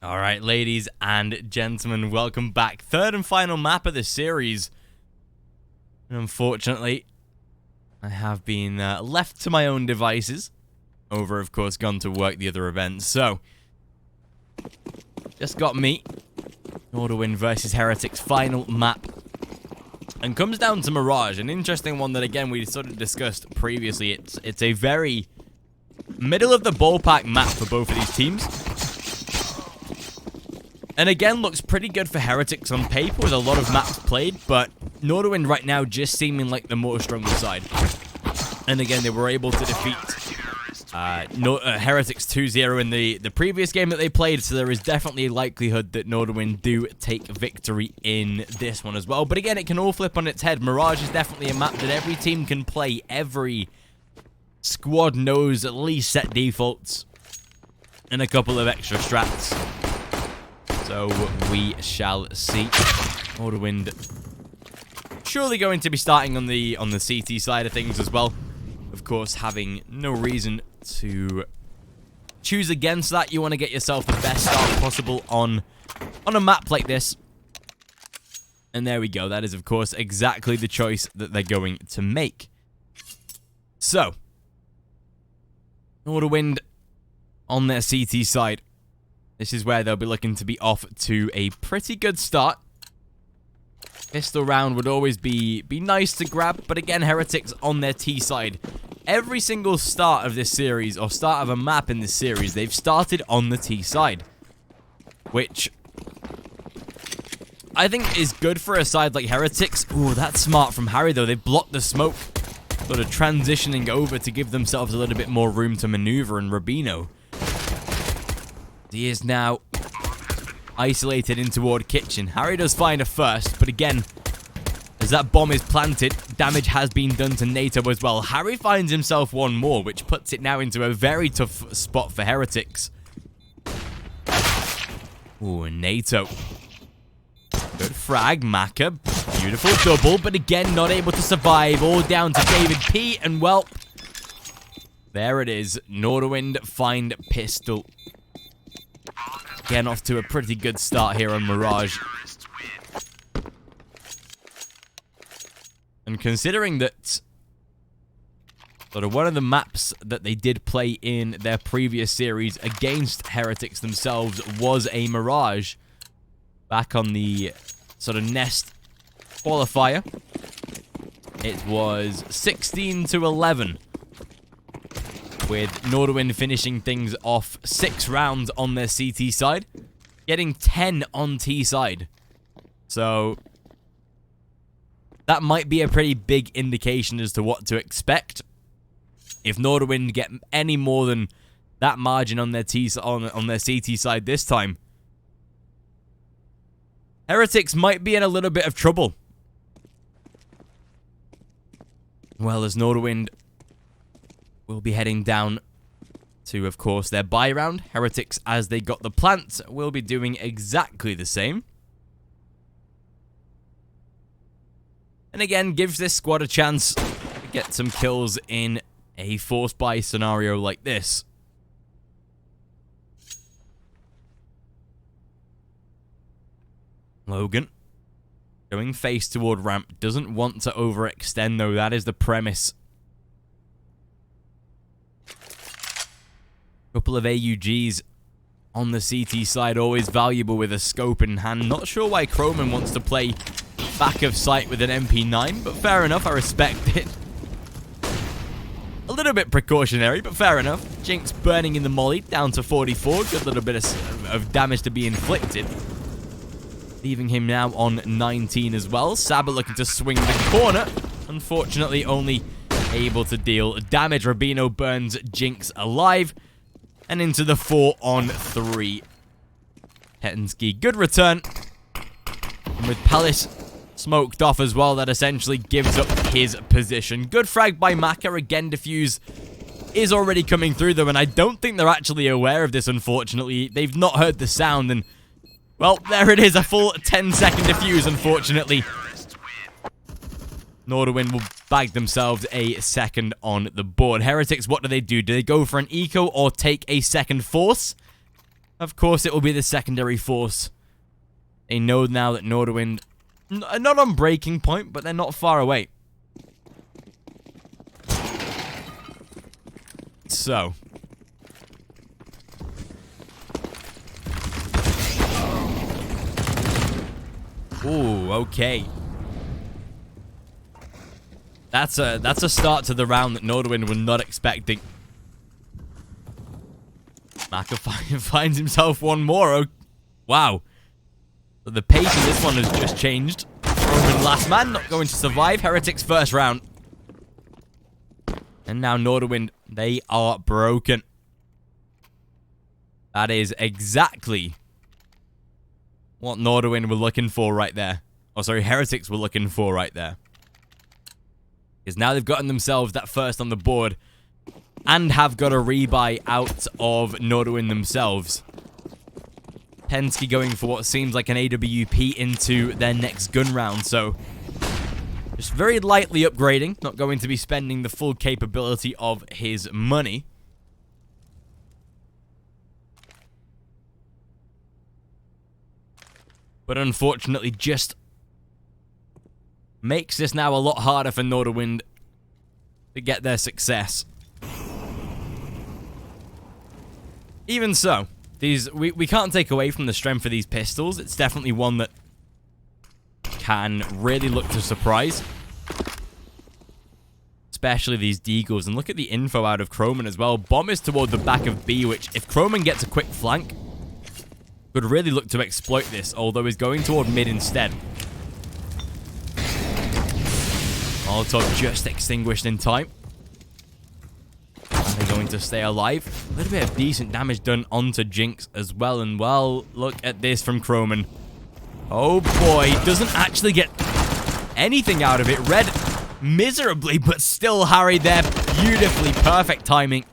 Alright, ladies and gentlemen, welcome back. Third and final map of the series. And unfortunately, I have been left to my own devices. Over, of course, gone to work the other events. So, just got me. Nordavind versus Heretics final map. And comes down to Mirage, an interesting one that, again, we sort of discussed previously. It's a very middle of the ballpark map for both of these teams. And again, looks pretty good for Heretics on paper with a lot of maps played, but Nordavind right now just seeming like the more stronger side. And again, they were able to defeat Heretics 2-0 in the previous game that they played, so there is definitely a likelihood that Nordavind do take victory in this one as well. But again, it can all flip on its head. Mirage is definitely a map that every team can play. Every squad knows at least set defaults and a couple of extra strats. So we shall see. Nordavind surely going to be starting on the CT side of things as well. Of course, having no reason to choose against that. You want to get yourself the best start possible on a map like this. And there we go. That is, of course, exactly the choice that they're going to make. So, Nordavind on their CT side. This is where they'll be looking to be off to a pretty good start. Pistol round would always be nice to grab, but again, Heretics on their T side. Every single start of this series, or start of a map in this series, they've started on the T side. Which I think is good for a side like Heretics. Ooh, that's smart from Harry though. They blocked the smoke, sort of transitioning over to give themselves a little bit more room to maneuver, and Rubino, he is now isolated in toward kitchen. Harry does find a first, but again, as that bomb is planted, damage has been done to NATO as well. Harry finds himself one more, which puts it now into a very tough spot for Heretics. Ooh, NATO. Good frag, Maka. Beautiful double, but again, not able to survive. All down to David P, and well, there it is. Nordavind find pistol. Again, off to a pretty good start here on Mirage. And considering that sort of one of the maps that they did play in their previous series against Heretics themselves was a Mirage back on the sort of Nest qualifier. It was 16-11. With Nordavind finishing things off 6 rounds on their CT side, getting 10 on T side. So that might be a pretty big indication as to what to expect. If Nordavind get any more than that margin on their on their CT side this time, Heretics might be in a little bit of trouble. Well, as Nordavind will be heading down to, of course, their buy round. Heretics, as they got the plant, will be doing exactly the same. And again, gives this squad a chance to get some kills in a forced buy scenario like this. Logan going face toward ramp. Doesn't want to overextend, though. That is the premise. Couple of AUGs on the CT side, always valuable with a scope in hand. Not sure why Croman wants to play back of sight with an MP9, but fair enough, I respect it. A little bit precautionary, but fair enough. Jinx burning in the molly, down to 44. Good little bit of damage to be inflicted. Leaving him now on 19 as well. Saber looking to swing the corner. Unfortunately, only able to deal damage. Rubino burns Jinx alive. And into the 4-on-3. Hetensky, good return. And with Palace smoked off as well, that essentially gives up his position. Good frag by Maka. Again, defuse is already coming through them, and I don't think they're actually aware of this, unfortunately. They've not heard the sound, and, well, there it is. A full 10-second defuse, unfortunately. Nordavind will bag themselves a second on the board. Heretics, what do? Do they go for an eco or take a second force? Of course, it will be the secondary force. They know now that Nordavind are not on breaking point, but they're not far away. So. Ooh, okay. That's a start to the round that Nordavind were not expecting. Maka finds himself one more. Oh, wow. The pace of this one has just changed. Roman last man, not going to survive. Heretics first round. And now Nordavind, they are broken. That is exactly what Nordavind were looking for right there. Oh, sorry, Heretics were looking for right there. Because now they've gotten themselves that first on the board and have got a rebuy out of Nordavind themselves. Pensky going for what seems like an AWP into their next gun round, so just very lightly upgrading, not going to be spending the full capability of his money. But unfortunately just makes this now a lot harder for Nordavind to get their success. Even so, we can't take away from the strength of these pistols. It's definitely one that can really look to surprise. Especially these deagles. And look at the info out of Croman as well. Bomb is toward the back of B, which if Croman gets a quick flank, could really look to exploit this, although he's going toward mid instead. Molotov just extinguished in time. Are they going to stay alive? A little bit of decent damage done onto Jinx as well. And well, look at this from Croman. Oh boy, doesn't actually get anything out of it. Red miserably, but still Harry there. Beautifully, perfect timing.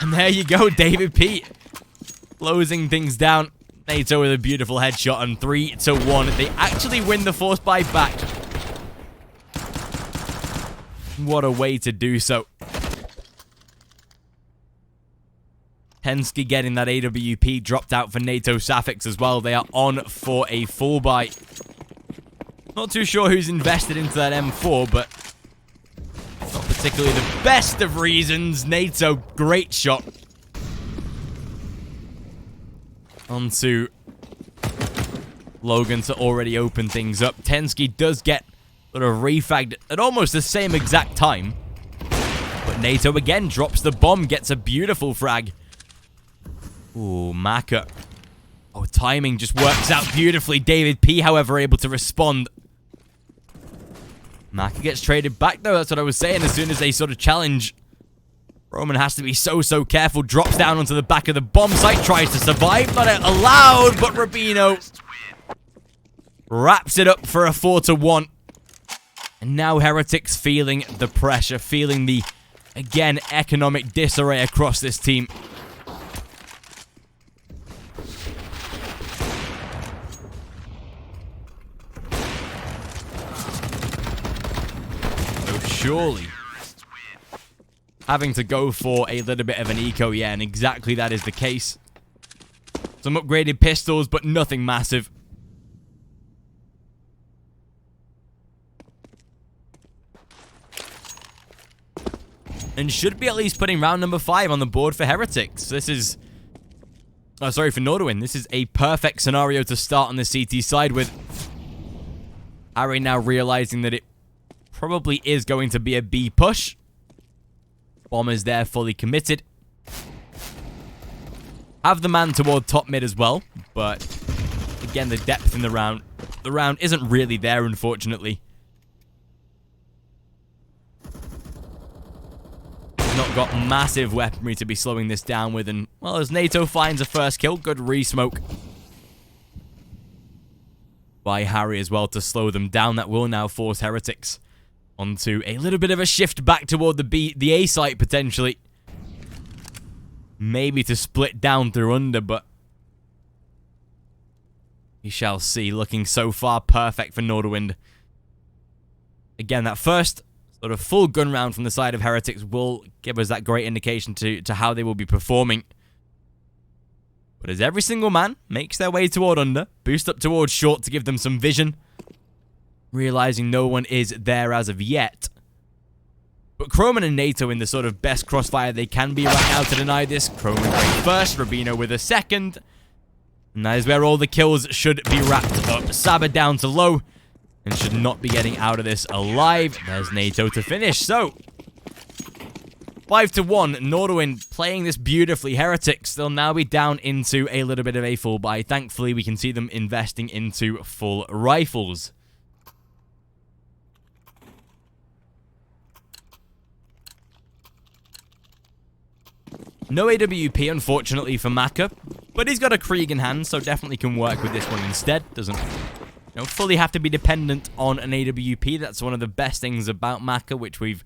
And there you go, David P. Closing things down. NATO with a beautiful headshot and 3-1. They actually win the force buy back. What a way to do so. Pensky getting that AWP dropped out for NATO Safix as well. They are on for a full buy. Not too sure who's invested into that M4, but not particularly the best of reasons. NATO, great shot. Onto Logan to already open things up. Pensky does get sort of refagged at almost the same exact time. But NATO again drops the bomb, gets a beautiful frag. Ooh, Maka. Oh, timing just works out beautifully. David P, however, able to respond. Maka gets traded back, though. That's what I was saying. As soon as they sort of challenge, Roman has to be so careful. Drops down onto the back of the bomb site. Tries to survive. Not allowed, but Rubino wraps it up for a 4-1. And now Heretics feeling the pressure. Feeling the, again, economic disarray across this team. Surely having to go for a little bit of an eco, yeah, and exactly that is the case. Some upgraded pistols, but nothing massive. And should be at least putting round number 5 on the board for Heretics. This is... oh, sorry, for Nordavind. This is a perfect scenario to start on the CT side with. Harry now realizing that it probably is going to be a B push. Bombers there fully committed. Have the man toward top mid as well, but again, the depth in the round isn't really there, unfortunately. Not got massive weaponry to be slowing this down with, and well, as NATO finds a first kill, good re-smoke by Harry as well to slow them down. That will now force Heretics onto a little bit of a shift back toward the A site, potentially. Maybe to split down through under, but we shall see. Looking so far perfect for Nordavind. Again, that first sort of full gun round from the side of Heretics will give us that great indication to how they will be performing. But as every single man makes their way toward under, boost up towards short to give them some vision, realizing no one is there as of yet. But Croman and NATO in the sort of best crossfire they can be right now to deny this. Croman going first, Rubino with a second. And that is where all the kills should be wrapped up. Saber down to low and should not be getting out of this alive. There's NATO to finish. So 5-1, Nordavind playing this beautifully. Heretics, they'll now be down into a little bit of a full buy. Thankfully, we can see them investing into full rifles. No AWP, unfortunately, for Maka, but he's got a Krieg in hand, so definitely can work with this one instead. Doesn't fully have to be dependent on an AWP. That's one of the best things about Maka, which we've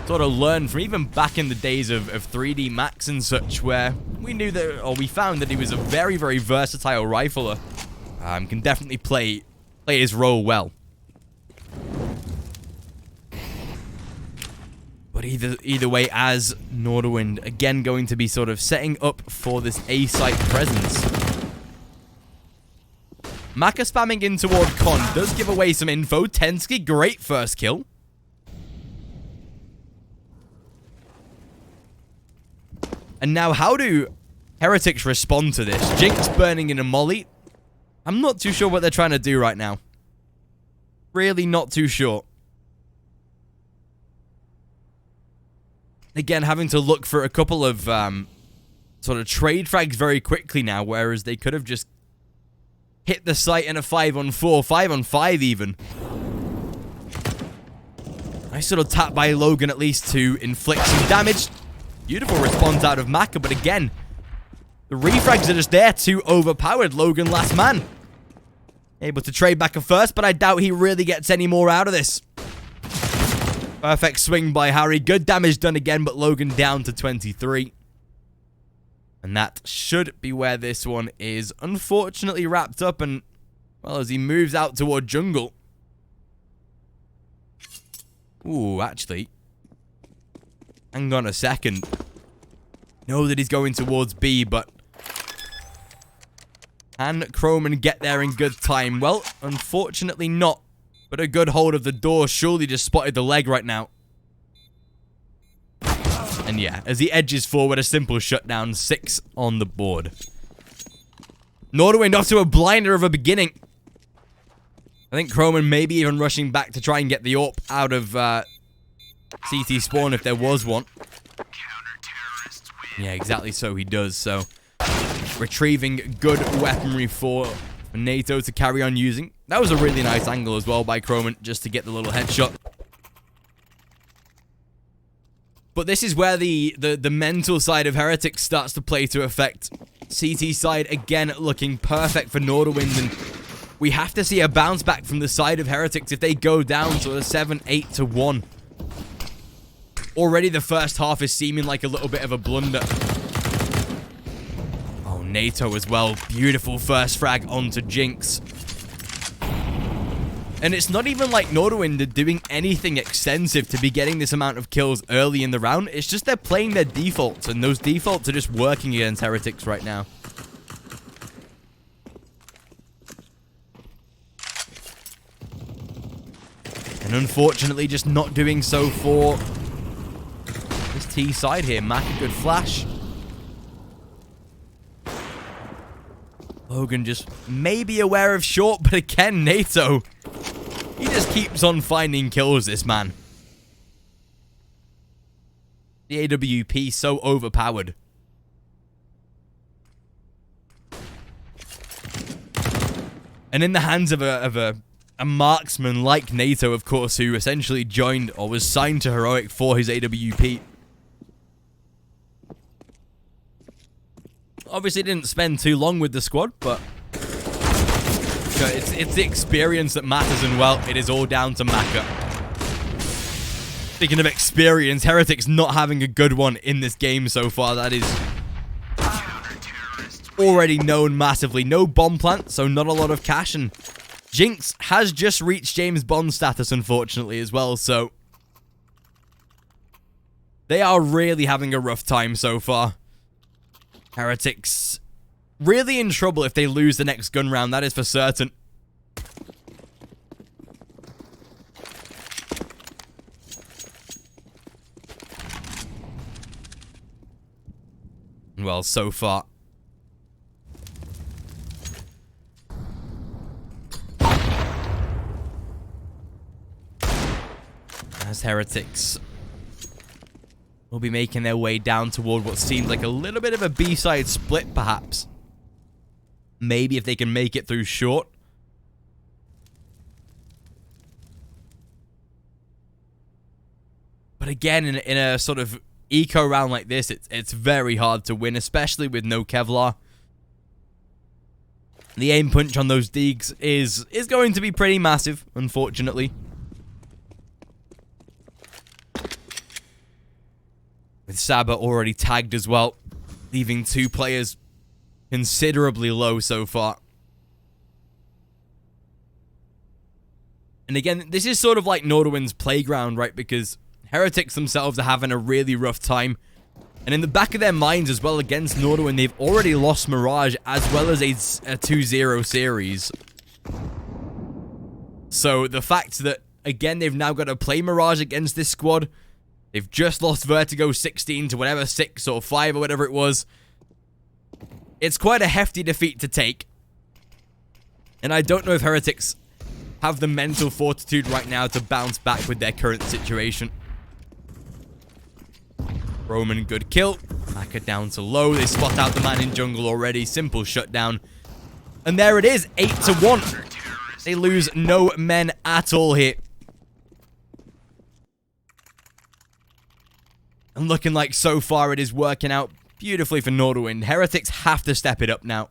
sort of learned from even back in the days of 3D Max and such, where we knew that, or we found that he was a very, very versatile rifler. Can definitely play his role well. But either way, as Nordavind, again going to be sort of setting up for this A-site presence. Maka spamming in toward Con does give away some info. Tensky, great first kill. And now, how do Heretics respond to this? Jinx burning in a molly. I'm not too sure what they're trying to do right now. Really not too sure. Again, having to look for a couple of sort of trade frags very quickly now, whereas they could have just hit the site in a 5-on-4, 5-on-5 even. Nice little tap by Logan at least to inflict some damage. Beautiful response out of Maka, but again, the refrags are just there, too overpowered. Logan last man. Able to trade back a first, but I doubt he really gets any more out of this. Perfect swing by Harry. Good damage done again, but Logan down to 23. And that should be where this one is unfortunately wrapped up. And, well, as he moves out toward jungle. Ooh, actually. Hang on a second. Know that he's going towards B, but can Croman get there in good time? Well, unfortunately not. But a good hold of the door. Surely just spotted the leg right now. And yeah, as he edges forward, a simple shutdown. 6 on the board. Nordavind off to a blinder of a beginning. I think Croman maybe even rushing back to try and get the AWP out of CT spawn if there was one. Yeah, exactly so he does. So, retrieving good weaponry for NATO to carry on using. That was a really nice angle as well by Croman, just to get the little headshot. But this is where the mental side of Heretics starts to play to effect. CT side, again, looking perfect for Nordavind, and we have to see a bounce back from the side of Heretics if they go down sort of 7-8-1. Already the first half is seeming like a little bit of a blunder. Oh, NATO as well. Beautiful first frag onto Jinx. And it's not even like Nordavind are doing anything extensive to be getting this amount of kills early in the round. It's just they're playing their defaults, and those defaults are just working against Heretics right now. And unfortunately, just not doing so for this T side here. Mac, a good flash. Logan just maybe aware of short, but again, NATO, he just keeps on finding kills, this man. The AWP so overpowered. And in the hands of a marksman like NATO, of course, who essentially joined or was signed to Heroic for his AWP. Obviously didn't spend too long with the squad, but you know, it's the experience that matters, and well, it is all down to Maka. Speaking of experience, Heretics not having a good one in this game so far. That is already known massively. No bomb plant, so not a lot of cash, and Jinx has just reached James Bond status, unfortunately, as well, so they are really having a rough time so far. Heretics really in trouble if they lose the next gun round, that is for certain. Well, so far. As Heretics will be making their way down toward what seems like a little bit of a B-side split, perhaps. Maybe if they can make it through short. But again, in a sort of eco round like this, it's very hard to win, especially with no Kevlar. The aim punch on those Deegs is going to be pretty massive, unfortunately. With Saba already tagged as well, leaving 2 players considerably low so far. And again, this is sort of like Nordavind's playground, right? Because Heretics themselves are having a really rough time. And in the back of their minds as well, against Nordavind, they've already lost Mirage as well as a 2-0 series. So the fact that, again, they've now got to play Mirage against this squad. They've just lost Vertigo 16 to whatever 6 or 5 or whatever it was. It's quite a hefty defeat to take. And I don't know if Heretics have the mental fortitude right now to bounce back with their current situation. Roman, good kill. Back it down to low. They spot out the man in jungle already. Simple shutdown. And there it is. 8-1. They lose no men at all here. And looking like so far it is working out beautifully for Nordavind. Heretics have to step it up now.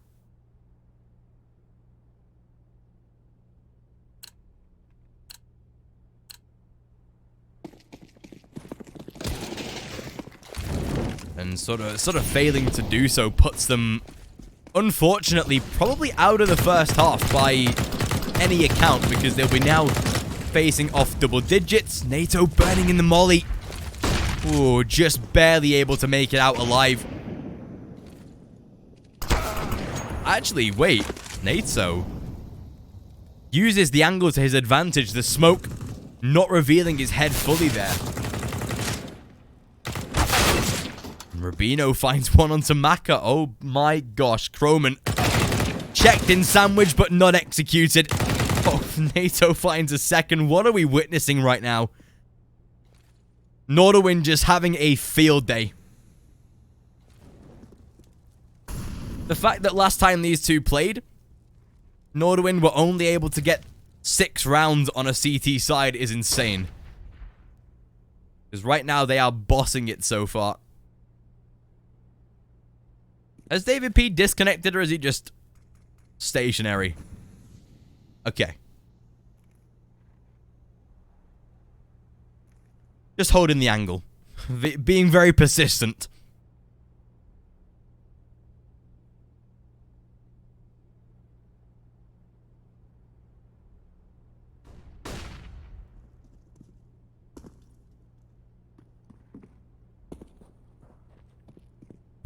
And sort of failing to do so puts them, unfortunately, probably out of the first half by any account, because they'll be now facing off double digits. NATO burning in the molly. Ooh, just barely able to make it out alive. Actually, wait. NATO uses the angle to his advantage. The smoke not revealing his head fully there. Rubino finds one onto Maka. Oh my gosh. Croman checked in sandwich, but not executed. Oh, NATO finds a second. What are we witnessing right now? Nordavind just having a field day. The fact that last time these two played, Nordavind were only able to get 6 rounds on a CT side is insane. Because right now they are bossing it so far. Has David P disconnected, or is he just stationary? Okay. Just holding the angle. Being very persistent.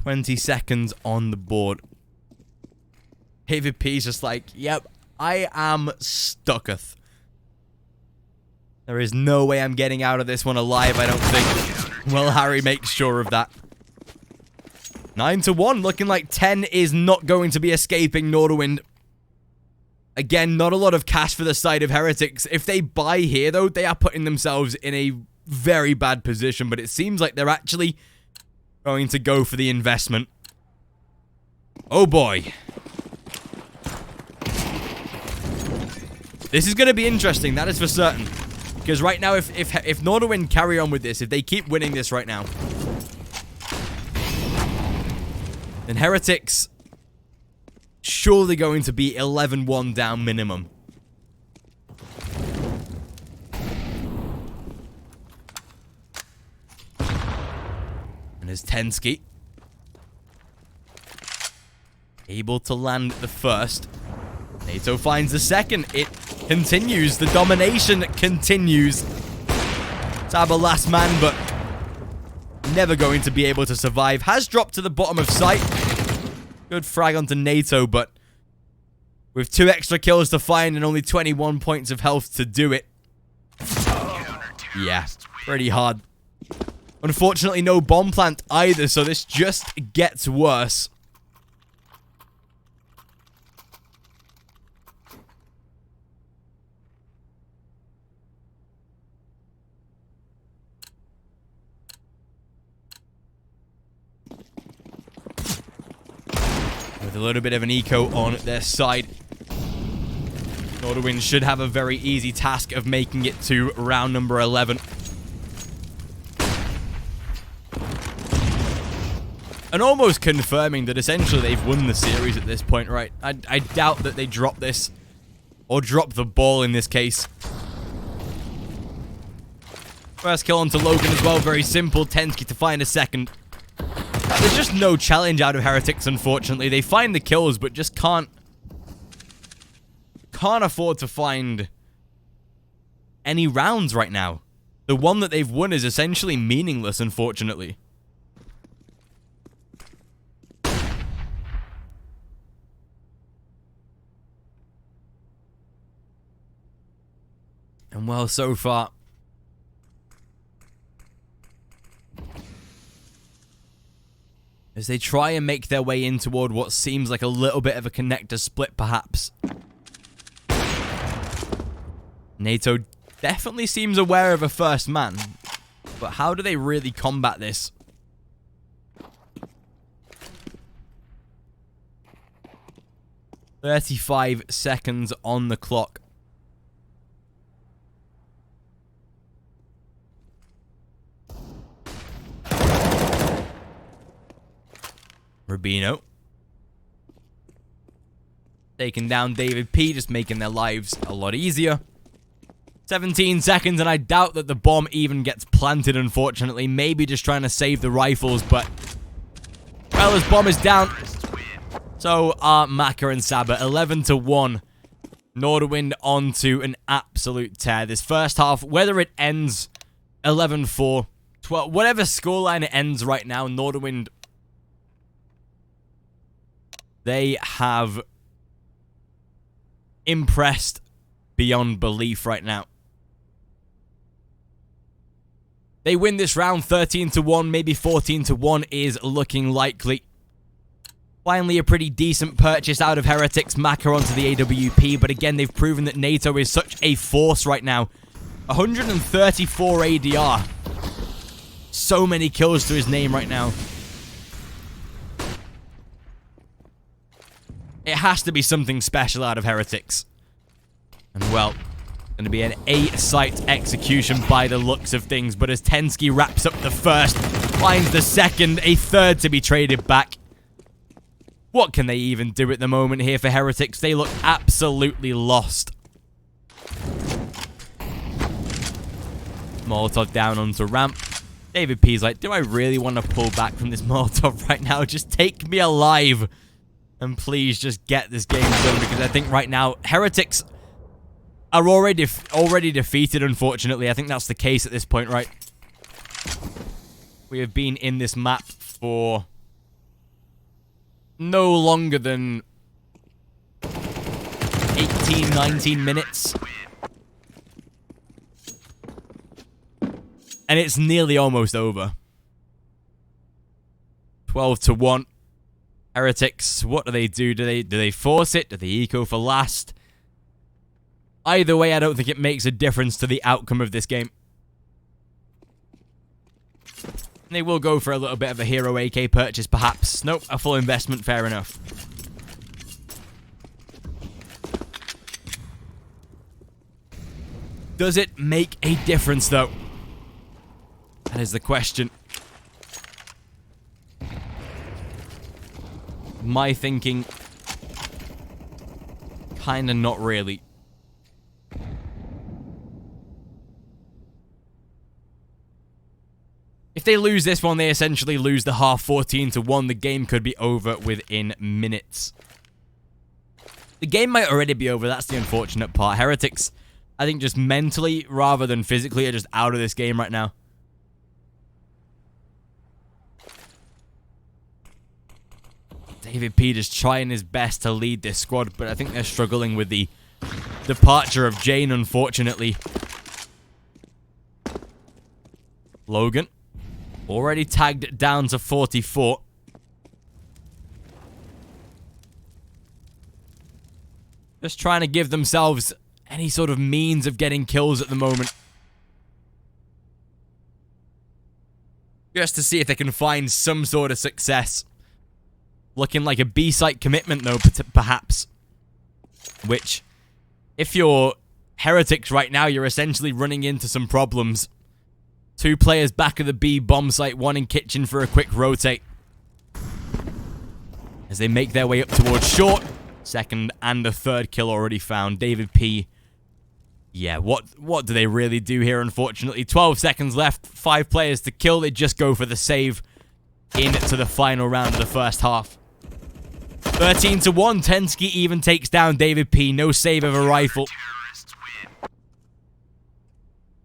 "20 seconds on the board." David P's just like, yep, I am stucketh. There is no way I'm getting out of this one alive, I don't think. Well, Harry makes sure of that. 9-1, looking like 10 is not going to be escaping Nordavind. Again, not a lot of cash for the side of Heretics. If they buy here, though, they are putting themselves in a very bad position, but it seems like they're actually going to go for the investment. Oh boy. This is going to be interesting, that is for certain. Because right now, if Nordavind carry on with this, if they keep winning this right now, then Heretics surely going to be 11-1 down minimum. And there's Tensky. Able to land the first. NATO finds the second. It continues. The domination continues. Saba last man, but never going to be able to survive. Has dropped to the bottom of sight. Good frag onto NATO, but with 2 extra kills to find and only 21 points of health to do it. Yeah, pretty hard. Unfortunately, no bomb plant either, so this just gets worse. With a little bit of an eco on their side, Nordavind should have a very easy task of making it to round number 11. And almost confirming that essentially they've won the series at this point, right? I doubt that they drop this. Or drop the ball in this case. First kill onto Logan as well, very simple. Tensky to find a second. There's just no challenge out of Heretics, unfortunately. They find the kills, but just can't afford to find any rounds right now. The one that they've won is essentially meaningless, unfortunately. And well, so far, as they try and make their way in toward what seems like a little bit of a connector split, perhaps. NATO definitely seems aware of a first man, but how do they really combat this? "35 seconds on the clock. Rubino. Taking down David P, just making their lives a lot easier. 17 seconds, and I doubt that the bomb even gets planted, unfortunately. Maybe just trying to save the rifles, but... well, his bomb is down. So are Maka and Saba. 11-1. Nordavind onto an absolute tear. This first half, whether it ends 11-4, 12, whatever scoreline it ends right now, Nordavind... they have impressed beyond belief right now. They win this round 13-1, maybe 14-1 is looking likely. Finally, a pretty decent purchase out of Heretics. Maka onto the AWP, but again, they've proven that NATO is such a force right now. 134 ADR. So many kills to his name right now. It has to be something special out of Heretics. And well, going to be an A-site execution by the looks of things. But as Tensky wraps up the first, finds the second, a third to be traded back. What can they even do at the moment here for Heretics? They look absolutely lost. Molotov down onto ramp. David P's like, do I really want to pull back from this Molotov right now? Just take me alive. And please just get this game done, because I think right now Heretics are already defeated, unfortunately. I think that's the case at this point, right? We have been in this map for no longer than 18, 19 minutes. And it's nearly almost over. 12-1. Heretics, what do they do? Do they force it? Do they eco for last? Either way, I don't think it makes a difference to the outcome of this game. They will go for a little bit of a hero AK purchase, perhaps. Nope, a full investment, fair enough. Does it make a difference, though? That is the question. My thinking, kinda not really. If they lose this one, they essentially lose the half 14-1. The game could be over within minutes. The game might already be over, that's the unfortunate part. Heretics, I think just mentally rather than physically, are just out of this game right now. David P just trying his best to lead this squad, but I think they're struggling with the departure of Jane, unfortunately. Logan, already tagged down to 44. Just trying to give themselves any sort of means of getting kills at the moment. Just to see if they can find some sort of success. Looking like a B-site commitment, though, perhaps. Which, if you're Heretics right now, you're essentially running into some problems. 2 players back of the B bomb site, 1 in kitchen for a quick rotate. As they make their way up towards short. Second and the third kill already found. David P. Yeah, what do they really do here, unfortunately? 12 seconds left, 5 players to kill. They just go for the save into the final round of the first half. 13-1, Tensky even takes down David P. No save of a rifle.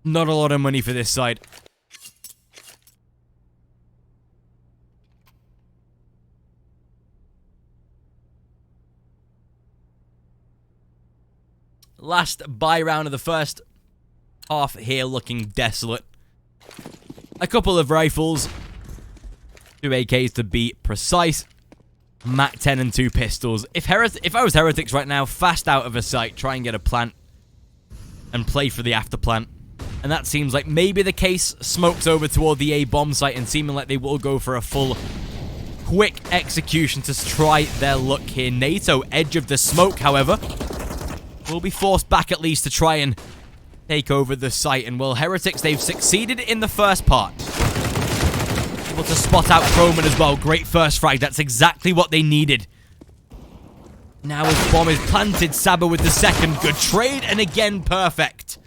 Not a lot of money for this side. Last buy round of the first half here, looking desolate. A couple of rifles. 2 AKs to be precise. Mac 10 and 2 pistols. If I was Heretics right now, fast out of a site, try and get a plant. And play for the after plant. And that seems like maybe the case. Smokes over toward the A bomb site and seeming like they will go for a full quick execution to try their luck here. NATO, edge of the smoke, however, will be forced back at least to try and take over the site. And well, Heretics, they've succeeded in the first part. Able to spot out Croman as well. Great first frag. That's exactly what they needed. Now his bomb is planted. Saba with the second. Good trade. And again, perfect.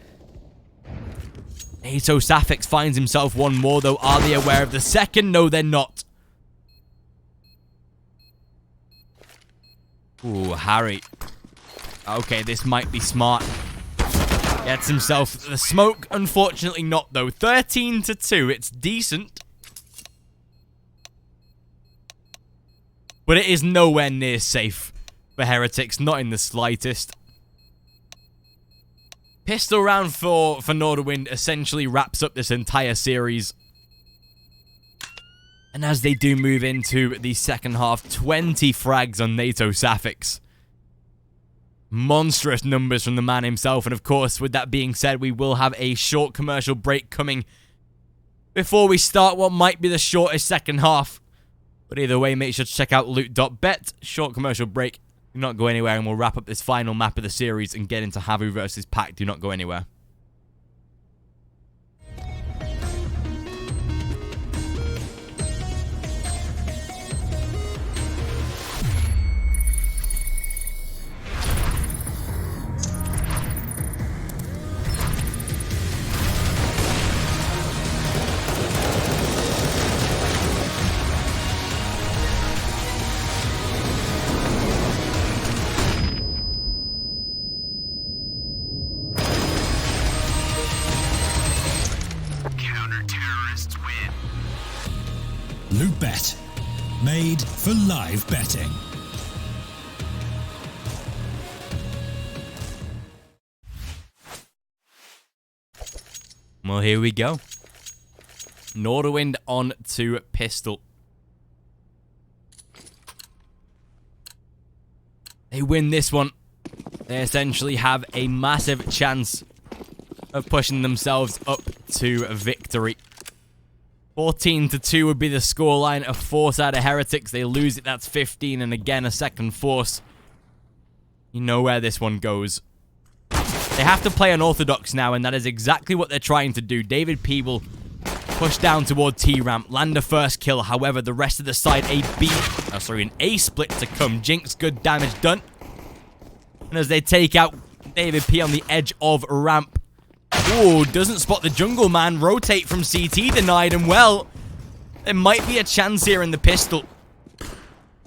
NATO Safix finds himself one more, though. Are they aware of the second? No, they're not. Ooh, Harry. Okay, this might be smart. Gets himself the smoke. Unfortunately not, though. 13-2. It's decent. But it is nowhere near safe for Heretics. Not in the slightest. Pistol round for Nordavind essentially wraps up this entire series. And as they do move into the second half, 20 frags on NATO Safix. Monstrous numbers from the man himself. And of course, with that being said, we will have a short commercial break coming before we start what might be the shortest second half. But either way, make sure to check out Loot.bet. Short commercial break. Do not go anywhere, and we'll wrap up this final map of the series and get into Havu versus Pack. Do not go anywhere. Loot.bet, made for live betting. Well, here we go. Nordavind on to pistol. They win this one. They essentially have a massive chance of pushing themselves up to victory. 14-2 would be the scoreline. A force out of Heretics. They lose it. That's 15. And again, a second force. You know where this one goes. They have to play unorthodox now, and that is exactly what they're trying to do. David P will push down toward T-ramp, land a first kill. However, the rest of the side, an A split to come. Jinx, good damage done. And as they take out David P on the edge of ramp. Ooh, doesn't spot the jungle man. Rotate from CT denied, and well, there might be a chance here in the pistol.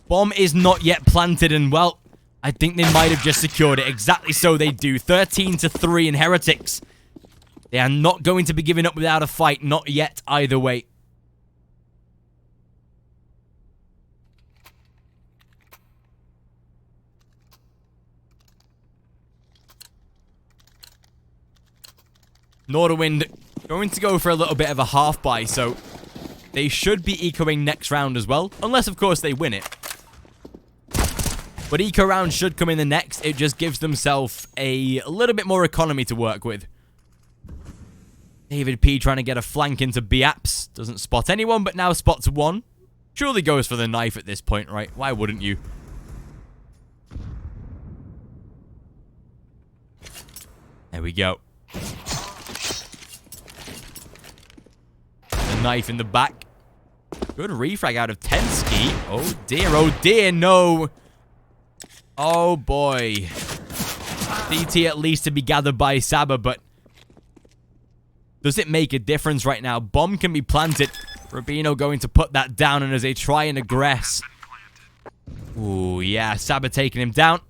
Bomb is not yet planted, and well, I think they might have just secured it. Exactly so they do. 13-3 in Heretics. They are not going to be giving up without a fight. Not yet, either way. Nordavind going to go for a little bit of a half buy, so they should be ecoing next round as well. Unless, of course, they win it. But eco round should come in the next. It just gives themselves a little bit more economy to work with. David P trying to get a flank into Biaps. Doesn't spot anyone, but now spots one. Surely goes for the knife at this point, right? Why wouldn't you? There we go. The knife in the back. Good refrag out of Tensky. Oh dear, no. Oh boy. CT at least to be gathered by Saba, but does it make a difference right now? Bomb can be planted. Rubino going to put that down, and as they try and aggress. Ooh, yeah, Saba taking him down.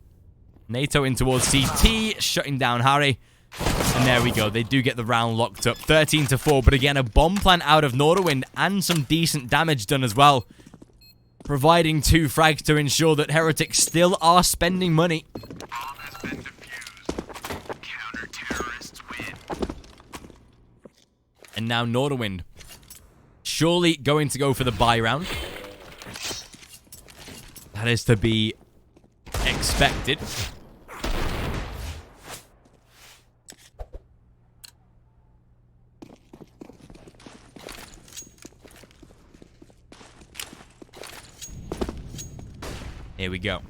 NATO in towards CT, shutting down Harry. And there we go. They do get the round locked up. 13-4, but again, a bomb plant out of Nordavind and some decent damage done as well. Providing 2 frags to ensure that Heretics still are spending money. Bomb has been defused. Counter-terrorists win. And now Nordavind. Surely going to go for the buy round. That is to be expected. Here we go.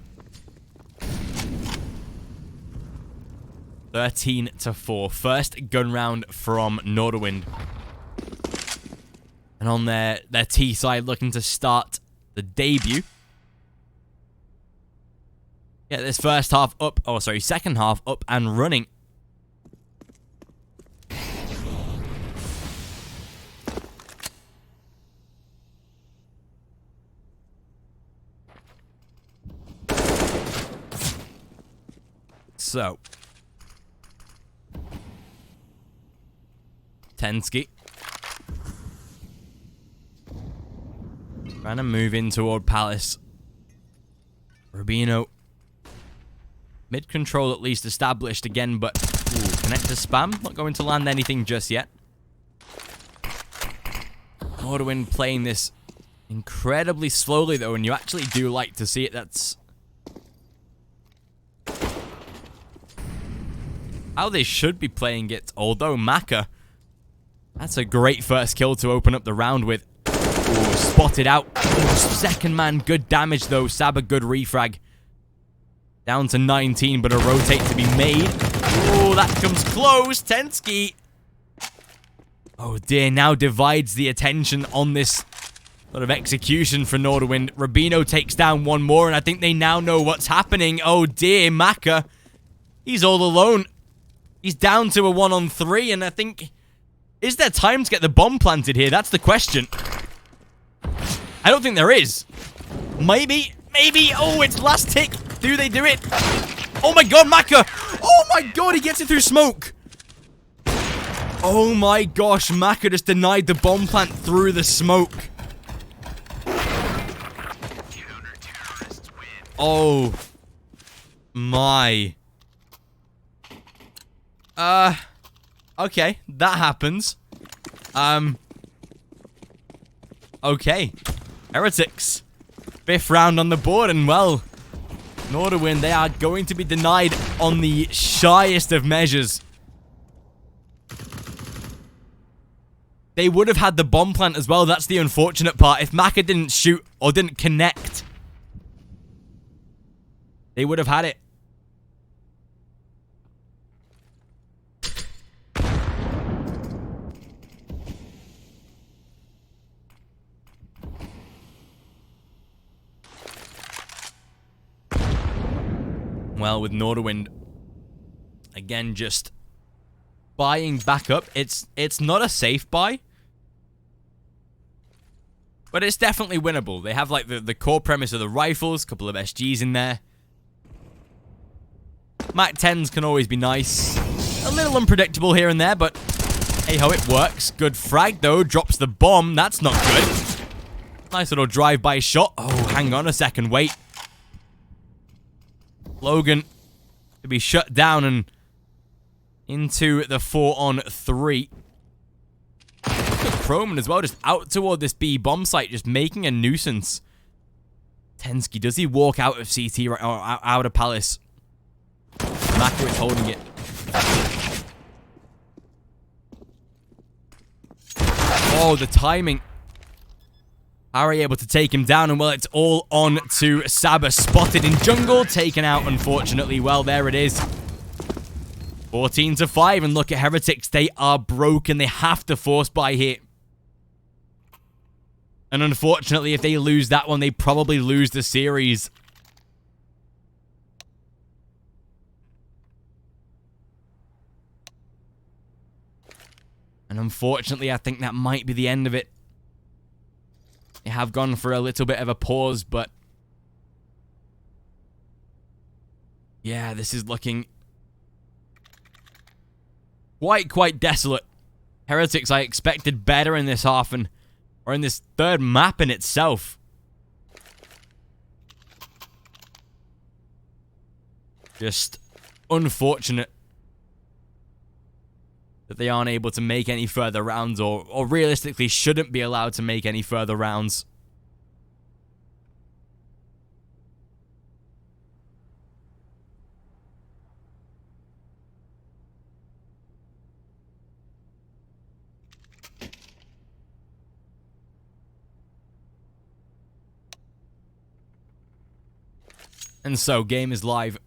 13-4. First gun round from Nordavind. And on their T side, looking to start the debut. Yeah, this first half up. Oh, sorry, second half up and running. So, Tensky trying to move in toward Palace. Rubino mid control at least established again, but connector spam not going to land anything just yet. Nordavind playing this incredibly slowly though, and you actually do like to see it. That's how they should be playing it, although Maka, that's a great first kill to open up the round with. Ooh, spotted out. Ooh, second man, good damage though. Saba, good refrag. Down to 19, but a rotate to be made. Ooh, that comes close. Tensky. Oh dear, now divides the attention on this sort of execution for Nordavind. Rubino takes down one more, and I think they now know what's happening. Oh dear, Maka. He's all alone. He's down to a 1-on-3, and I think... Is there time to get the bomb planted here? That's the question. I don't think there is. Maybe. Maybe. Oh, it's last tick. Do they do it? Oh my god, Maka. Oh my god, he gets it through smoke. Oh my gosh, Maka just denied the bomb plant through the smoke. Oh my. Okay, that happens. Okay. Heretics. 5th round on the board, and well, Nordavind, they are going to be denied on the shyest of measures. They would have had the bomb plant as well, that's the unfortunate part. If Maka didn't shoot or didn't connect, they would have had it. Well, with Nordavind, again, just buying back up. It's not a safe buy, but it's definitely winnable. They have, like, the core premise of the rifles, a couple of SGs in there. Mac 10s can always be nice. A little unpredictable here and there, but hey-ho, it works. Good frag, though. Drops the bomb. That's not good. Nice little drive-by shot. Oh, hang on a second. Wait. Logan to be shut down, and into the 4-on-3. Look at Croman as well, just out toward this B bomb site, just making a nuisance. Tensky, does he walk out of CT right, or out of Palace? Makowicz holding it. Oh, the timing. Harry able to take him down, and well, it's all on to Saba. Spotted in jungle, taken out, unfortunately. Well, there it is. 14-5, and look at Heretics. They are broken. They have to force buy here. And unfortunately, if they lose that one, they probably lose the series. And unfortunately, I think that might be the end of it. They have gone for a little bit of a pause, but yeah, this is looking quite desolate. Heretics, I expected better in this half, or in this third map in itself. Just unfortunate that they aren't able to make any further rounds, or realistically shouldn't be allowed to make any further rounds. And so, game is live.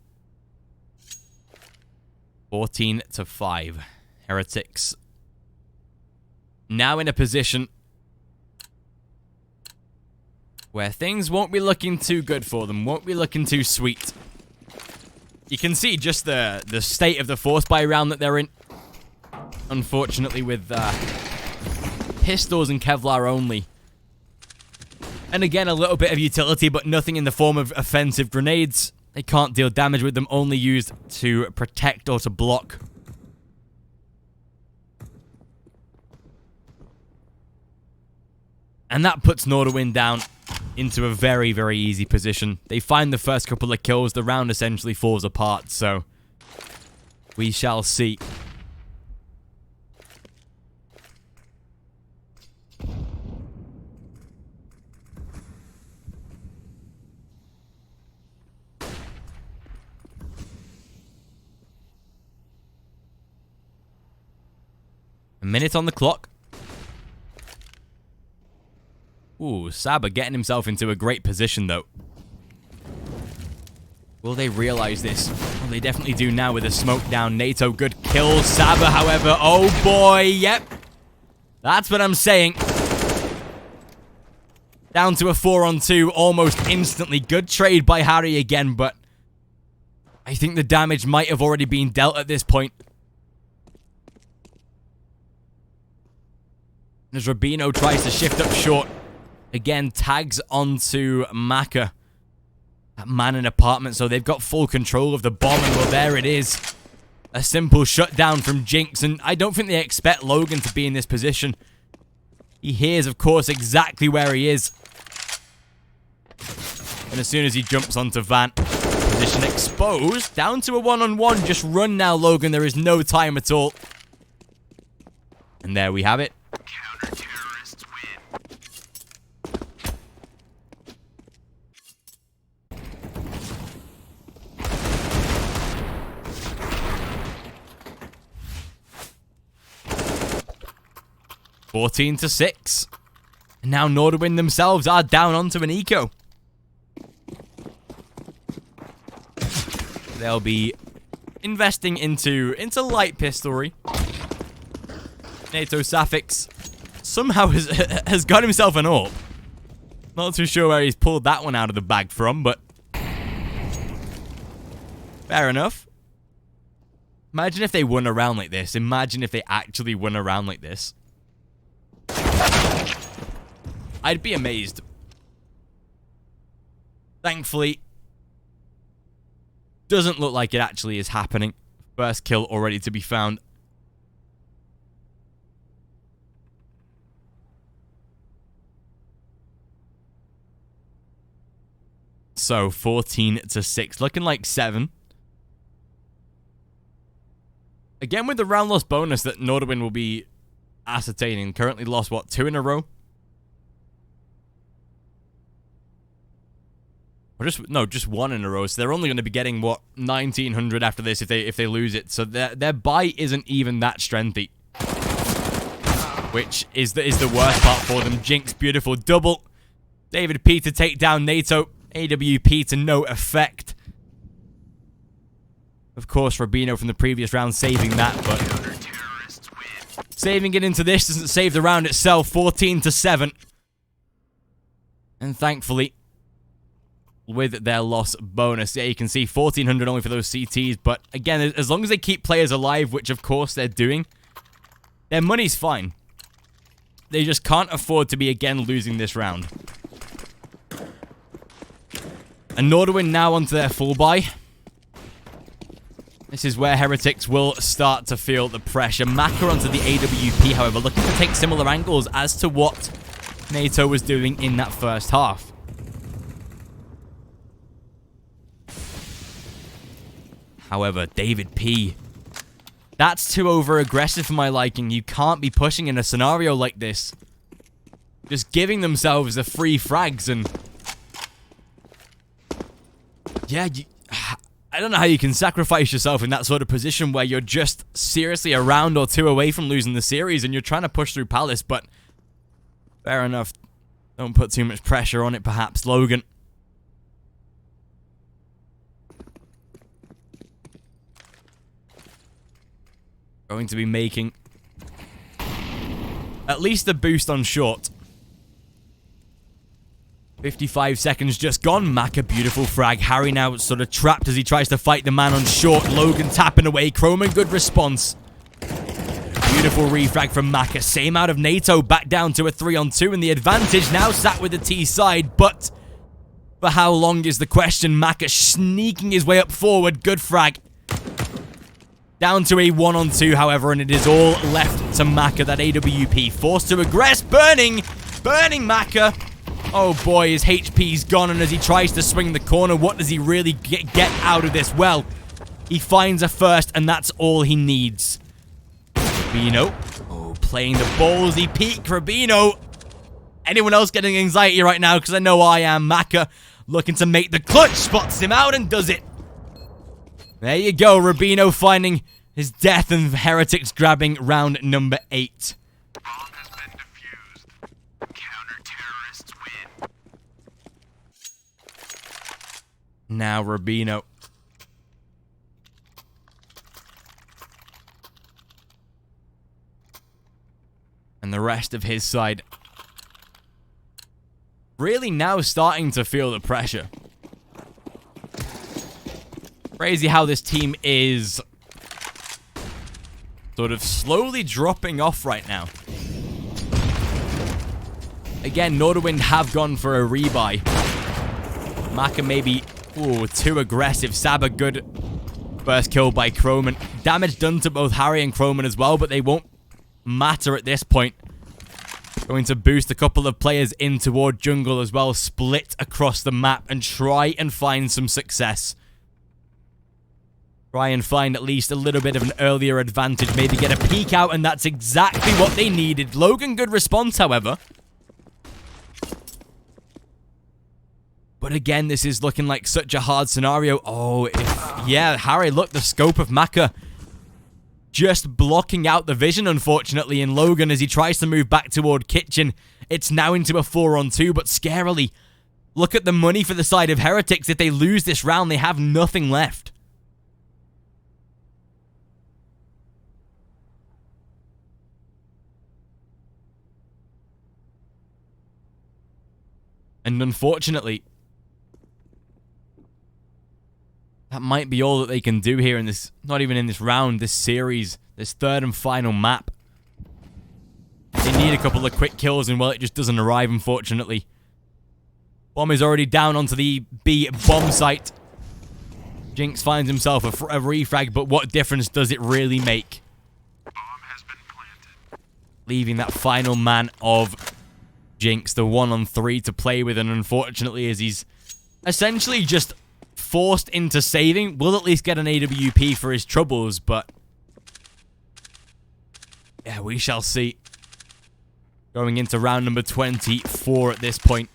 14-5. Heretics now in a position where things won't be looking too good for them, won't be looking too sweet. You can see just the state of the force buy round that they're in. Unfortunately, with pistols and Kevlar only. And again, a little bit of utility, but nothing in the form of offensive grenades. They can't deal damage with them, only used to protect or to block. And that puts Nordavind down into a very easy position. They find the first couple of kills, the round essentially falls apart, so we shall see. A minute on the clock. Ooh, Saba getting himself into a great position, though. Will they realize this? Well, they definitely do now with a smoke down. NATO, good kill. Saba, however, oh boy, yep. That's what I'm saying. Down to a 4-on-2 almost instantly. Good trade by Harry again, but I think the damage might have already been dealt at this point. As Rubino tries to shift up short. Again, tags onto Maka. That man in apartment, so they've got full control of the bomb, and well, there it is. A simple shutdown from Jinx, and I don't think they expect Logan to be in this position. He hears, of course, exactly where he is. And as soon as he jumps onto Van, position exposed, down to a 1-on-1. Just run now, Logan. There is no time at all. And there we have it. Counter-terrorists win. 14-6. And now Nordavind themselves are down onto an eco. They'll be investing into light pistolry. NATO Safix somehow has got himself an AWP. Not too sure where he's pulled that one out of the bag from, but fair enough. Imagine if they won a round like this. Imagine if they actually won a round like this. I'd be amazed. Thankfully, doesn't look like it actually is happening. First kill already to be found. So 14-6, looking like 7. Again, with the round loss bonus that Nordavind will be ascertaining. Currently lost, what, 2 in a row? Or just 1 in a row. So they're only going to be getting, what, 1,900 after this if they lose it. So their buy isn't even that strengthy. Which is the worst part for them. Jinx, beautiful double. David P to take down NATO. AWP to no effect. Of course, Rubino from the previous round saving that, but saving it into this doesn't save the round itself. 14-7. And thankfully, with their loss bonus, yeah, you can see 1,400 only for those CTs, but again, as long as they keep players alive, which of course they're doing, their money's fine. They just can't afford to be again losing this round. And Nordavind now onto their full buy. This is where Heretics will start to feel the pressure. Maka onto the AWP, however, looking to take similar angles as to what NATO was doing in that first half. However, David P, that's too over-aggressive for my liking. You can't be pushing in a scenario like this. Just giving themselves the free frags and... yeah, I don't know how you can sacrifice yourself in that sort of position where you're just seriously a round or 2 away from losing the series and you're trying to push through Palace, but... fair enough. Don't put too much pressure on it, perhaps, Logan. Going to be making at least a boost on short. 55 seconds just gone. Mac, a beautiful frag. Harry now sort of trapped as he tries to fight the man on short. Logan tapping away. Croman, good response. Beautiful refrag from Maka. Same out of NATO. Back down to a 3-on-2. And the advantage now sat with the T side. But for how long is the question? Maka sneaking his way up forward. Good frag. Down to a 1-on-2, however, and it is all left to Maka. That AWP forced to aggress. Burning Maka. Oh boy, his HP's gone, and as he tries to swing the corner, what does he really get out of this? Well, he finds a first, and that's all he needs. Rubino. Oh, playing the ballsy peek. Rubino. Anyone else getting anxiety right now? Because I know I am. Maka looking to make the clutch. Spots him out and does it. There you go, Rubino finding his death and Heretics grabbing round number 8. Bomb has been defused. Counter-terrorists win. Now Rubino. And the rest of his side really now starting to feel the pressure. Crazy how this team is sort of slowly dropping off right now. Again, Nordavind have gone for a rebuy. Maka maybe, too aggressive. Saba, good first kill by Croman. Damage done to both Harry and Croman as well, but they won't matter at this point. Going to boost a couple of players in toward jungle as well. Split across the map and try and find some success. Try and find at least a little bit of an earlier advantage. Maybe get a peek out, and that's exactly what they needed. Logan, good response, however. But again, this is looking like such a hard scenario. Oh, yeah, Harry, look, the scope of Maka just blocking out the vision, unfortunately, in Logan as he tries to move back toward Kitchen. It's now into a 4-on-2, but scarily, look at the money for the side of Heretics. If they lose this round, they have nothing left. And unfortunately, that might be all that they can do here in this, not even in this round, this series, this third and final map. They need a couple of quick kills, and well, it just doesn't arrive, unfortunately. Bomb is already down onto the B bomb site. Jinx finds himself a refrag, but what difference does it really make? Bomb has been planted. Leaving that final man of Jinx, the 1-on-3 to play with, and unfortunately, as he's essentially just forced into saving, will at least get an AWP for his troubles, but Yeah, we shall see. Going into round number 24 at this point.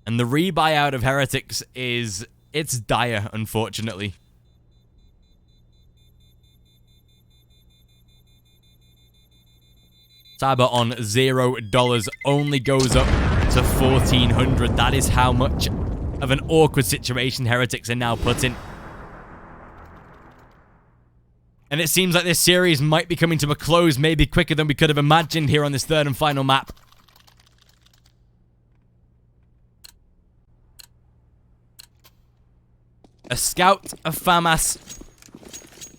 And the rebuy out of Heretics it's dire, unfortunately. Cyber on $0 only goes up to 1,400. That is how much of an awkward situation Heretics are now put in. And it seems like this series might be coming to a close maybe quicker than we could have imagined here on this third and final map. A Scout, a FAMAS,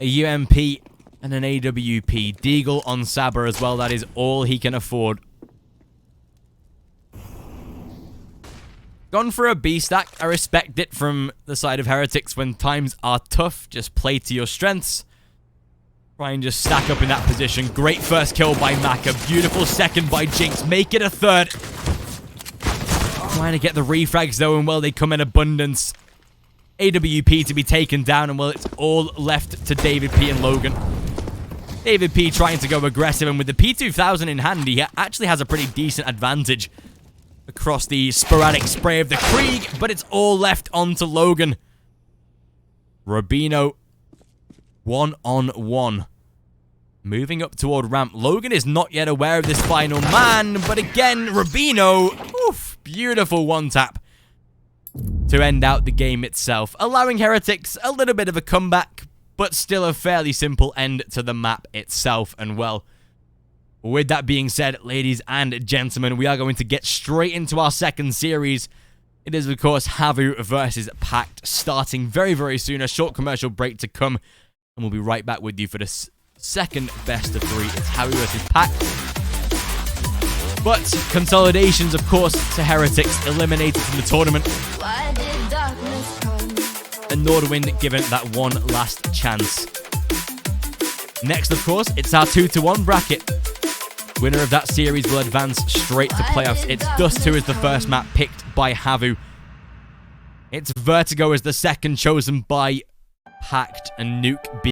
a UMP, and an AWP. Deagle on Saber as well. That is all he can afford. Gone for a B stack. I respect it from the side of Heretics when times are tough. Just play to your strengths. Try and just stack up in that position. Great first kill by Mac. A beautiful second by Jinx. Make it a third. Trying to get the refrags though, and well, they come in abundance. AWP to be taken down, and well, it's all left to David P and Logan. David P trying to go aggressive, and with the P2000 in hand, he actually has a pretty decent advantage across the sporadic spray of the Krieg, but it's all left onto Logan. Rubino, 1-on-1. Moving up toward ramp. Logan is not yet aware of this final man, but again, Rubino, oof, beautiful one-tap to end out the game itself, allowing Heretics a little bit of a comeback, but still a fairly simple end to the map itself. And well, with that being said, ladies and gentlemen, we are going to get straight into our second series. It is, of course, Havu versus Pact, starting very, very soon. A short commercial break to come, and we'll be right back with you for the second best of 3. It's Havu versus Pact. But consolidations, of course, to Heretics, eliminated from the tournament. And Nordavind given that one last chance. Next, of course, it's our 2-to-1 bracket. Winner of that series will advance straight to playoffs. It's Dust 2 as the first map picked by Havu. It's Vertigo as the second, chosen by Pact, and Nuke